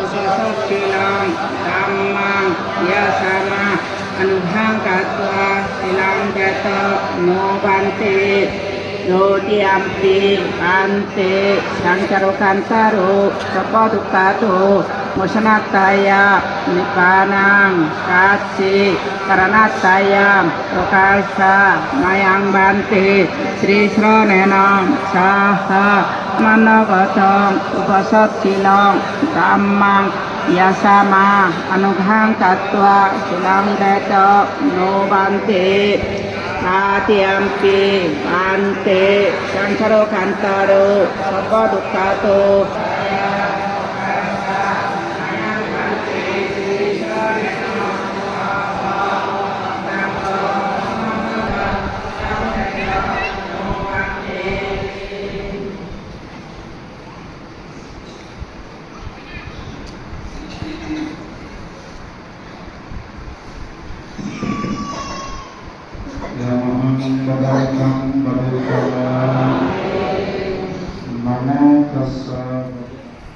Upasattilam Dhammang Yasama Anughang Katva Silam Jata No Bante Yodiampi Bante Sankaro Kantaro Sapadukato Mosanataya Nipanang Katsi Karanataya Prokasha Mayang Bante Sri Sronenam Saha Manavatam Upasattilam Dhammang Yasama Anughang Katva Silam Jata No Bante Atiampi Bante Sankaro Kantaro Sapadukato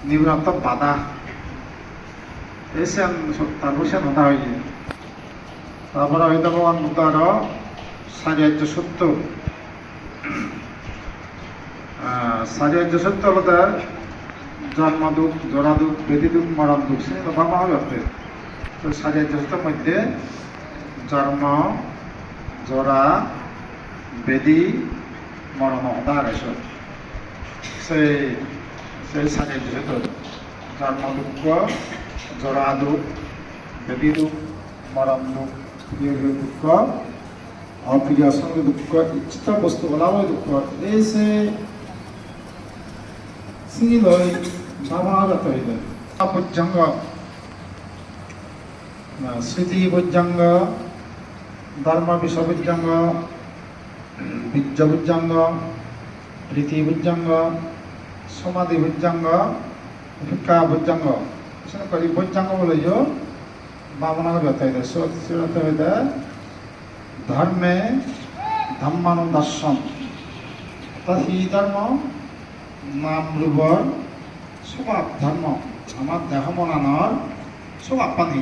নিবৃত্তম বাধা এসেন তারপর সে নদা হয়ে তারপরে হয়তো ভগবান বুদ্ধ আরো সারিয়ার্য সত্য সারিয়ার্য সত্য হলো তার জন্ম দুঃখ জরা দুঃখ বেদি দুঃখ মরণ দুঃখ সে ভাবা হবে তো সারিয়ার্য সত্যের মধ্যে জন্ম জরা বেদি মরণ হতা গেছে সেই সারিয়ার্য সত্য জন্ম দুঃখ জরা দুঃখ বেদি দুঃখ মরণ দুঃখ দুঃখ অপ্রিয় সঙ্গে দুঃখ ইচ্ছিত বস্তু বলাও দুঃখ এই সে সিলয় সমাগত হইল বুজ্জঙ্গ স্মৃতি বুজ্জঙ্গ ধর্ম বিষয় বুজ্জঙ্গ বীর্য বুজ্জঙ্গ প্রীতি বুজ্জঙ্গ সমাধি বুজ্জঙ্গ ভিক্ষা বুজ্জঙ্গ করি বুজ্জঙ্গ বলে বামনাগ হইতে হইতে ধর্মে ধর্মানুদর্শন অর্থাৎ হি ধর্ম নাম রূপর স্বভাব ধর্ম আমার দেহ মনানোর স্বভাব পানি